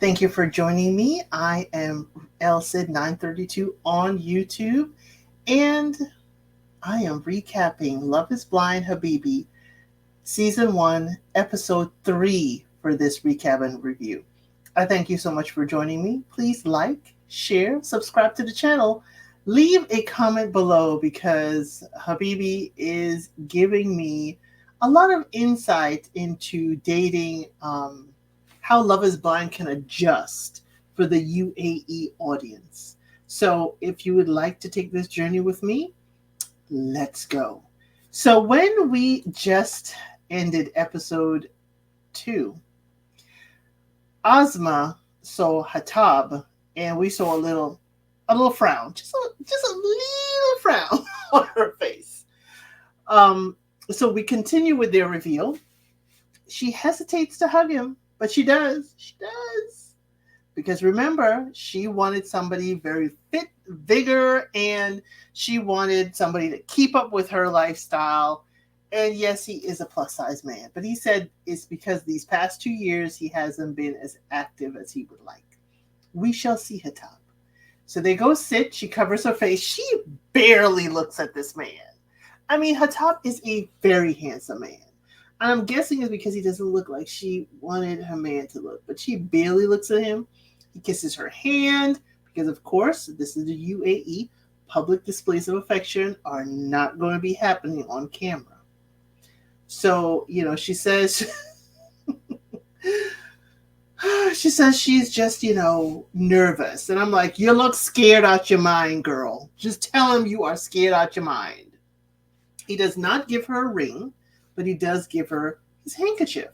Thank you for joining me. I am LSID932 on YouTube, and I am recapping Love is Blind Habibi, Season 1, Episode 3 for this recap and review. I thank you so much for joining me. Please like, share, subscribe to the channel. Leave a comment below because Habibi is giving me a lot of insight into dating, how Love is Blind can adjust for the UAE audience. So, if you would like to take this journey with me, let's go. So, when we just ended episode 2, Asma saw Hatab, and we saw a little frown, just a little frown on her face. Um, so we continue with their reveal. She hesitates to hug him, but she does. She does. Because remember, she wanted somebody very fit, vigor, and she wanted somebody to keep up with her lifestyle. And yes, he is a plus size man, but he said it's because these past 2 years he hasn't been as active as he would like. We shall see Hatab. So they go sit. She covers her face. She barely looks at this man. I mean, Hatab is a very handsome man. And I'm guessing it's because he doesn't look like she wanted her man to look, but she barely looks at him. He kisses her hand because, of course, this is the UAE. Public displays of affection are not going to be happening on camera. So, she says, she's just, nervous. And I'm like, you look scared out your mind, girl. Just tell him you are scared out your mind. He does not give her a ring, but he does give her his handkerchief.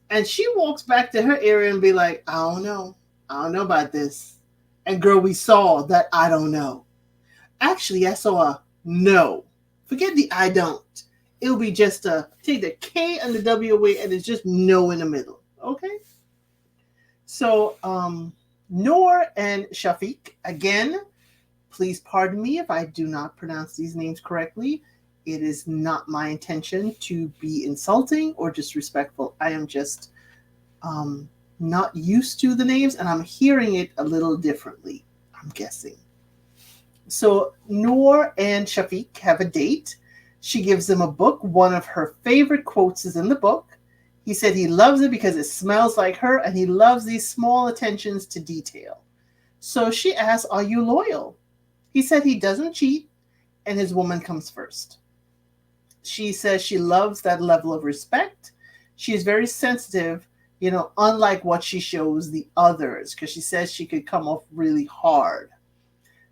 And she walks back to her area and be like, I don't know about this. And girl, we saw that I don't know. Actually, I saw a no. Forget the I don't. It'll be just take the K and the W away, and it's just no in the middle. Okay? So, Noor and Shafiq, again, please pardon me if I do not pronounce these names correctly. It is not my intention to be insulting or disrespectful. I am just not used to the names, and I'm hearing it a little differently, I'm guessing. So Noor and Shafiq have a date. She gives him a book. One of her favorite quotes is in the book. He said he loves it because it smells like her, and he loves these small attentions to detail. So she asks, are you loyal? He said he doesn't cheat, and his woman comes first. She says she loves that level of respect. She is very sensitive, unlike what she shows the others, because she says she could come off really hard.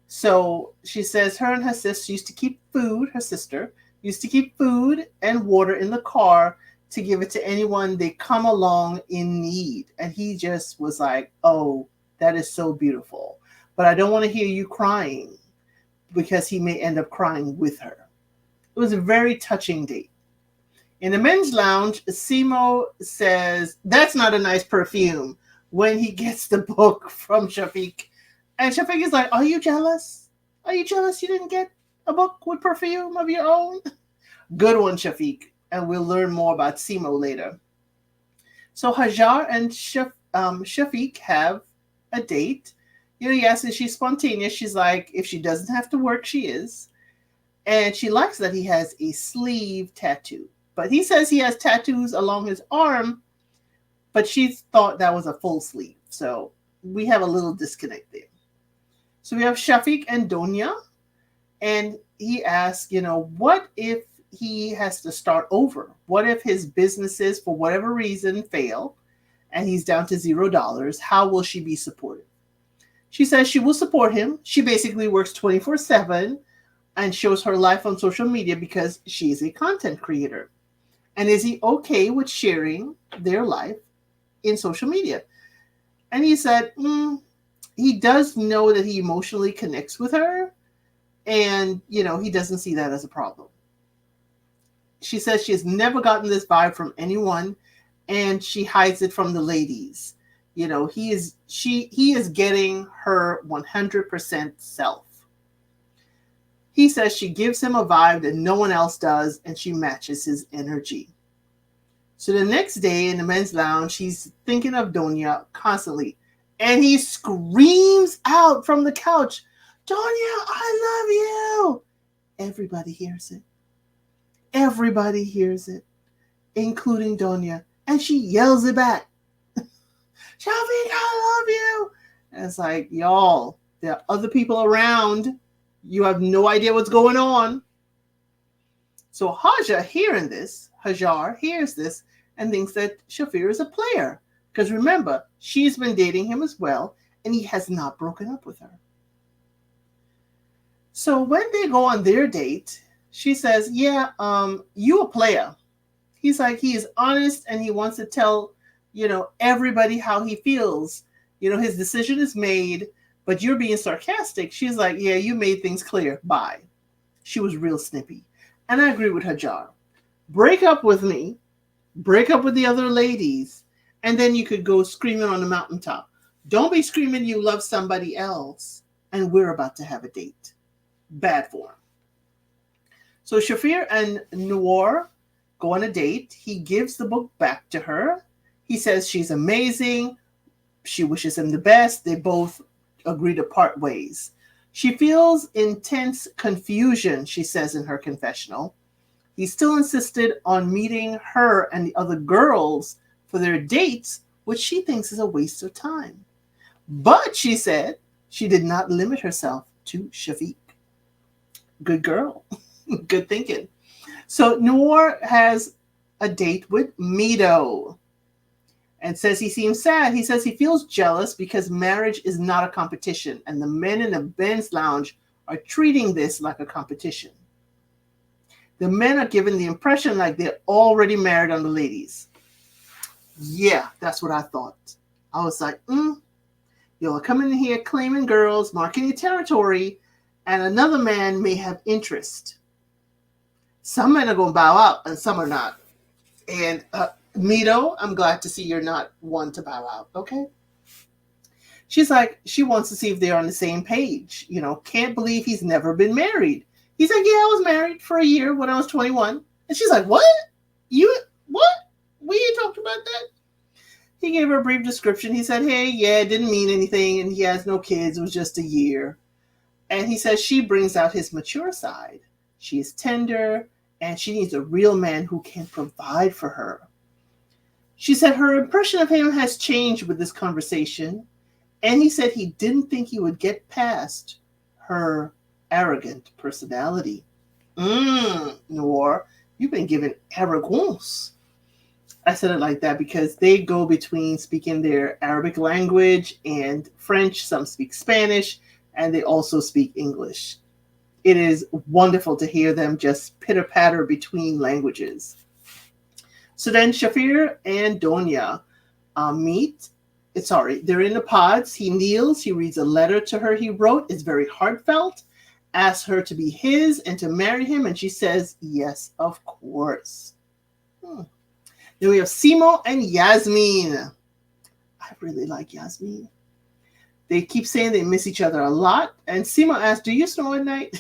So she says her and her sister used to keep food, her sister used to keep food and water in the car to give it to anyone they come along in need. And he just was like, oh, that is so beautiful. But I don't want to hear you crying, because he may end up crying with her. It was a very touching date. In the men's lounge, Simo says, that's not a nice perfume, when he gets the book from Shafiq. And Shafiq is like, are you jealous? Are you jealous you didn't get a book with perfume of your own? Good one, Shafiq. And we'll learn more about Simo later. So Hajar and Shafiq have a date. Yes, and she's spontaneous. She's like, if she doesn't have to work, she is. And she likes that he has a sleeve tattoo. But he says he has tattoos along his arm, but she thought that was a full sleeve. So we have a little disconnect there. So we have Shafiq and Donya, and he asks, what if he has to start over? What if his businesses, for whatever reason, fail, and he's down to $0? How will she be supported? She says she will support him. She basically works 24/7 and shows her life on social media because she's a content creator. And is he okay with sharing their life in social media? And he said, he does know that he emotionally connects with her, and, he doesn't see that as a problem. She says she has never gotten this vibe from anyone, and she hides it from the ladies. He is getting her 100% self. He says she gives him a vibe that no one else does, and she matches his energy. So the next day in the men's lounge, he's thinking of Donya constantly. And he screams out from the couch, Donya, I love you. Everybody hears it. Everybody hears it, including Donya. And she yells it back. Shafiq, I love you. And it's like, y'all, there are other people around. You have no idea what's going on. So Hajar hears this and thinks that Shafir is a player. Because remember, she's been dating him as well, and he has not broken up with her. So when they go on their date, she says, yeah, you a player. He's like, he is honest and he wants to tell, everybody how he feels. His decision is made, but you're being sarcastic. She's like, yeah, you made things clear. Bye. She was real snippy. And I agree with Hajar. Break up with me. Break up with the other ladies. And then you could go screaming on the mountaintop. Don't be screaming you love somebody else and we're about to have a date. Bad form. So Shafir and Noor go on a date. He gives the book back to her. He says she's amazing. She wishes him the best. They both agree to part ways. She feels intense confusion, she says in her confessional. He still insisted on meeting her and the other girls for their dates, which she thinks is a waste of time. But she said she did not limit herself to Shafiq. Good girl. Good thinking. So Noor has a date with Mito and says he seems sad. He says he feels jealous because marriage is not a competition and the men in the men's lounge are treating this like a competition. The men are given the impression like they're already married on the ladies. Yeah, that's what I thought. I was like, you're coming in here claiming girls, marking your territory, and another man may have interest. Some men are going to bow out and some are not. And Mito, I'm glad to see you're not one to bow out, okay? She's like, she wants to see if they're on the same page. Can't believe he's never been married. He's like, yeah, I was married for a year when I was 21. And she's like, what? What? We ain't talked about that? He gave her a brief description. He said, hey, yeah, it didn't mean anything. And he has no kids. It was just a year. And he says she brings out his mature side. She is tender and she needs a real man who can provide for her. She said her impression of him has changed with this conversation. And he said he didn't think he would get past her arrogant personality. Noor, you've been given arrogance. I said it like that because they go between speaking their Arabic language and French. Some speak Spanish, and they also speak English. It is wonderful to hear them just pitter-patter between languages. So then Shafir and Donya meet. They're in the pods. He kneels. He reads a letter to her he wrote. It's very heartfelt. Asks her to be his and to marry him. And she says, yes, of course. Then we have Simo and Yasmin. I really like Yasmin. They keep saying they miss each other a lot. And Simo asks, do you snore at night?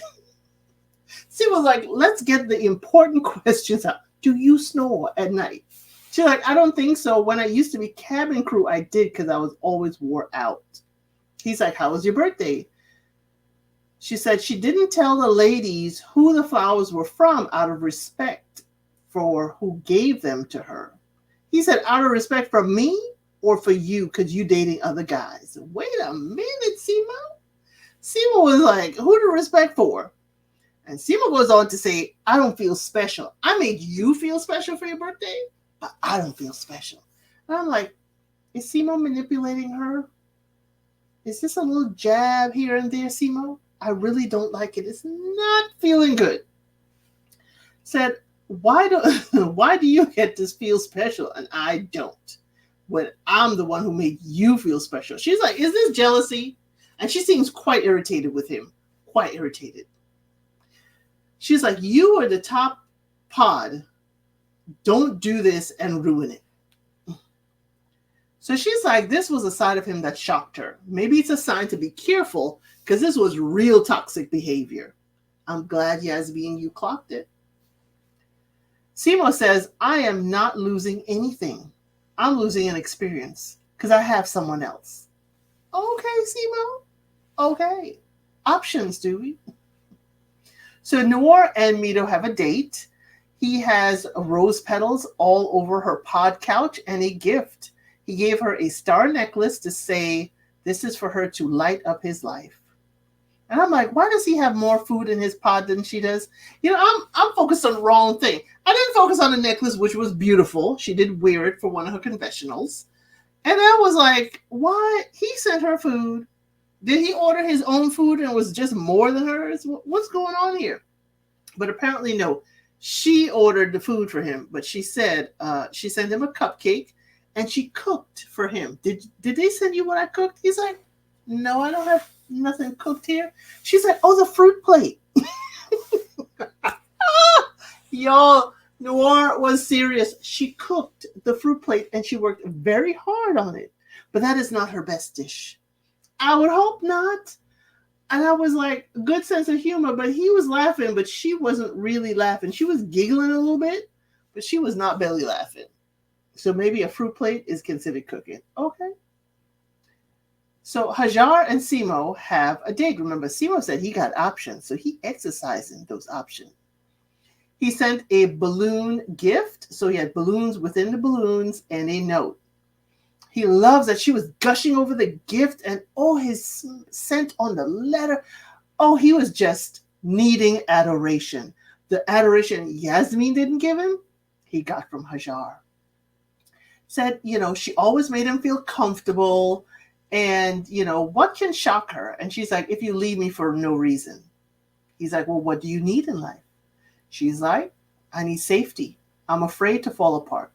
Simo's like, let's get the important questions out. Do you snore at night? She's like, I don't think so. When I used to be cabin crew, I did because I was always wore out. He's like, how was your birthday? She said she didn't tell the ladies who the flowers were from out of respect for who gave them to her. He said, out of respect for me or for you because you dating other guys. Wait a minute, Simo. Simo was like, who to respect for? And Simo goes on to say, I don't feel special. I made you feel special for your birthday, but I don't feel special. And I'm like, is Simo manipulating her? Is this a little jab here and there, Simo? I really don't like it. It's not feeling good. Said, why do you get to feel special and I don't? When I'm the one who made you feel special. She's like, is this jealousy? And she seems quite irritated with him. Quite irritated. She's like, you are the top pod. Don't do this and ruin it. So she's like, this was a side of him that shocked her. Maybe it's a sign to be careful because this was real toxic behavior. I'm glad, Yasmin, you clocked it. Simo says, I am not losing anything. I'm losing an experience because I have someone else. Okay, Simo. Okay. Options, do we? So Noor and Mito have a date. He has rose petals all over her pod couch and a gift. He gave her a star necklace to say this is for her to light up his life. And I'm like, why does he have more food in his pod than she does? You know, I'm focused on the wrong thing. I didn't focus on the necklace, which was beautiful. She did wear it for one of her confessionals. And I was like, why? He sent her food. Did he order his own food and it was just more than hers? What's going on here? But apparently, no. She ordered the food for him, but she said she sent him a cupcake and she cooked for him. Did they send you what I cooked? He's like, no, I don't have nothing cooked here. She's like, oh, the fruit plate. Y'all, Noir was serious. She cooked the fruit plate and she worked very hard on it. But that is not her best dish. I would hope not. And I was like, good sense of humor, but he was laughing, but she wasn't really laughing. She was giggling a little bit, but she was not belly laughing. So maybe a fruit plate is considered cooking. Okay. So Hajir and Simo have a date. Remember, Simo said he got options, so he exercising those options. He sent a balloon gift, so he had balloons within the balloons and a note. He loves that she was gushing over the gift and his scent on the letter. Oh, he was just needing adoration. The adoration Yasmin didn't give him, he got from Hajir. Said, she always made him feel comfortable and, what can shock her? And she's like, if you leave me for no reason. He's like, well, what do you need in life? She's like, I need safety. I'm afraid to fall apart.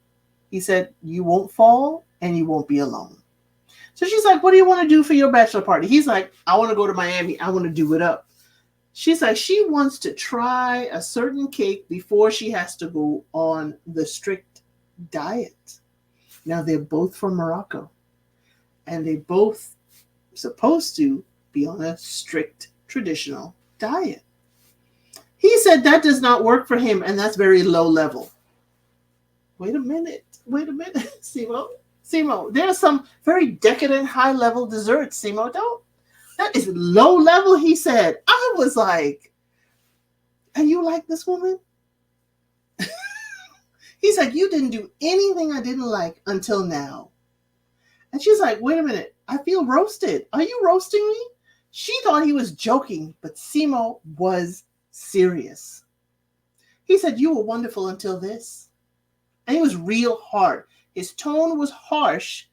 He said, you won't fall and you won't be alone. So she's like, what do you want to do for your bachelor party? He's like, I want to go to Miami. I want to do it up. She's like, she wants to try a certain cake before she has to go on the strict diet. Now, they're both from Morocco. And they both supposed to be on a strict traditional diet. He said that does not work for him, and that's very low level. Wait a minute, Simo, there's some very decadent high-level desserts, Simo. That is low level, he said. I was like, and you like this woman? He's like, you didn't do anything I didn't like until now. And she's like, wait a minute, I feel roasted. Are you roasting me? She thought he was joking, but Simo was serious. He said, you were wonderful until this. And he was real hard. His tone was harsh.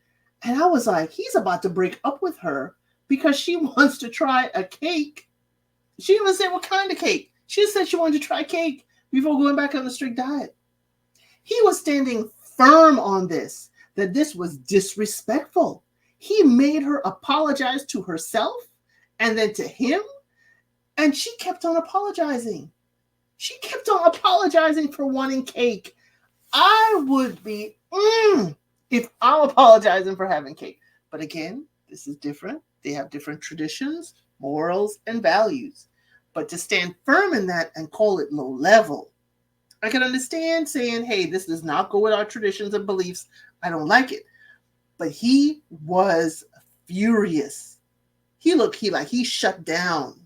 And I was like, he's about to break up with her because she wants to try a cake. She didn't even say what kind of cake. She just said she wanted to try cake before going back on the strict diet. He was standing firm on this, that this was disrespectful. He made her apologize to herself and then to him. And she kept on apologizing. She kept on apologizing for wanting cake. I would be if I'm apologizing for having cake. But again, this is different. They have different traditions, morals, and values. But to stand firm in that and call it low level, I can understand saying, hey, this does not go with our traditions and beliefs. I don't like it. But he was furious. He shut down.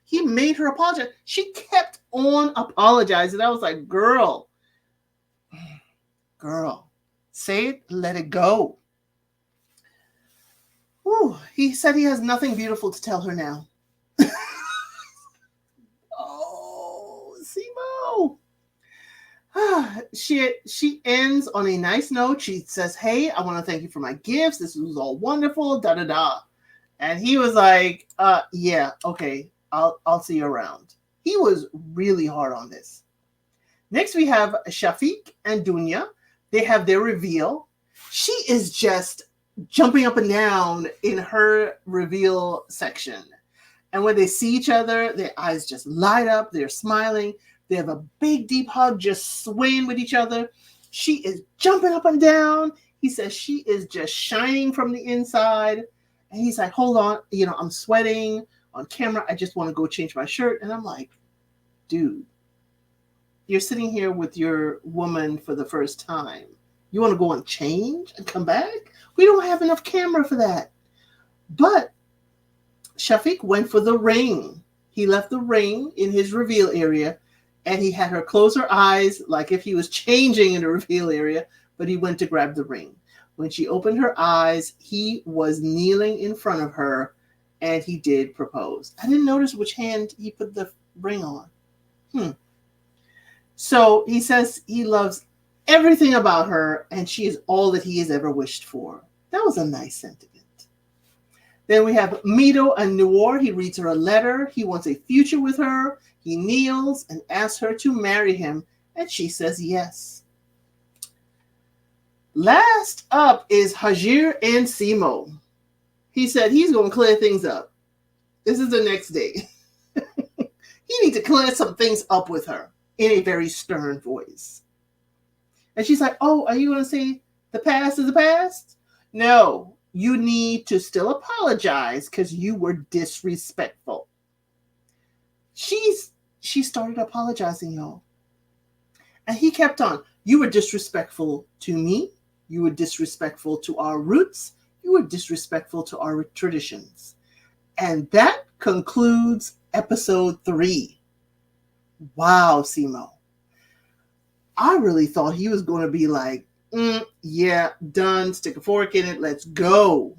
He made her apologize. She kept on apologizing. I was like, girl, say it, let it go. Ooh, he said he has nothing beautiful to tell her now. Oh, Simo. She ends on a nice note. She says, hey, I want to thank you for my gifts. This was all wonderful, da-da-da. And he was like, yeah, okay, I'll see you around. He was really hard on this. Next, we have Shafiq and Dunya. They have their reveal. She is just jumping up and down in her reveal section. And when they see each other, their eyes just light up. They're smiling. They have a big, deep hug, just swaying with each other. She is jumping up and down. He says she is just shining from the inside. And he's like, hold on, I'm sweating on camera. I just want to go change my shirt. And I'm like, dude, You're sitting here with your woman for the first time. You want to go and change and come back? We don't have enough camera for that. But Shafiq went for the ring. He left the ring in his reveal area, and he had her close her eyes like if he was changing in the reveal area, but he went to grab the ring. When she opened her eyes, he was kneeling in front of her, and he did propose. I didn't notice which hand he put the ring on. So he says he loves everything about her, and she is all that he has ever wished for. That was a nice sentiment. Then we have Mito and Noor. He reads her a letter. He wants a future with her. He kneels and asks her to marry him, and she says yes. Last up is Hajir and Simo. He said he's going to clear things up. This is the next day. He needs to clear some things up with her in a very stern voice. And she's like, oh, are you going to say the past is the past? No, you need to still apologize because you were disrespectful. She started apologizing, y'all. And he kept on. You were disrespectful to me. You were disrespectful to our roots. You were disrespectful to our traditions. And that concludes episode 3. Wow, Simo. I really thought he was going to be like, yeah, done, stick a fork in it, let's go.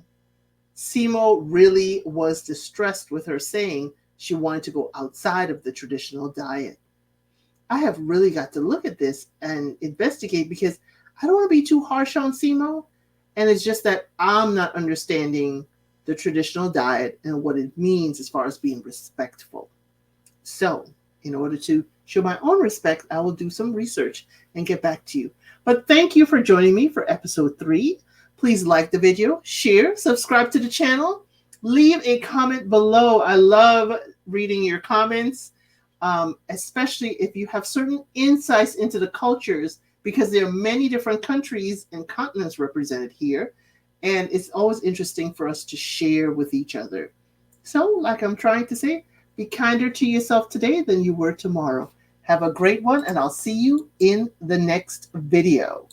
Simo really was distressed with her saying she wanted to go outside of the traditional diet. I have really got to look at this and investigate because I don't want to be too harsh on Simo. And it's just that I'm not understanding the traditional diet and what it means as far as being respectful. So, in order to show my own respect, I will do some research and get back to you. But thank you for joining me for episode 3. Please like the video, share, subscribe to the channel, leave a comment below. I love reading your comments, especially if you have certain insights into the cultures, because there are many different countries and continents represented here. And it's always interesting for us to share with each other. So, like I'm trying to say, be kinder to yourself today than you were tomorrow. Have a great one, and I'll see you in the next video.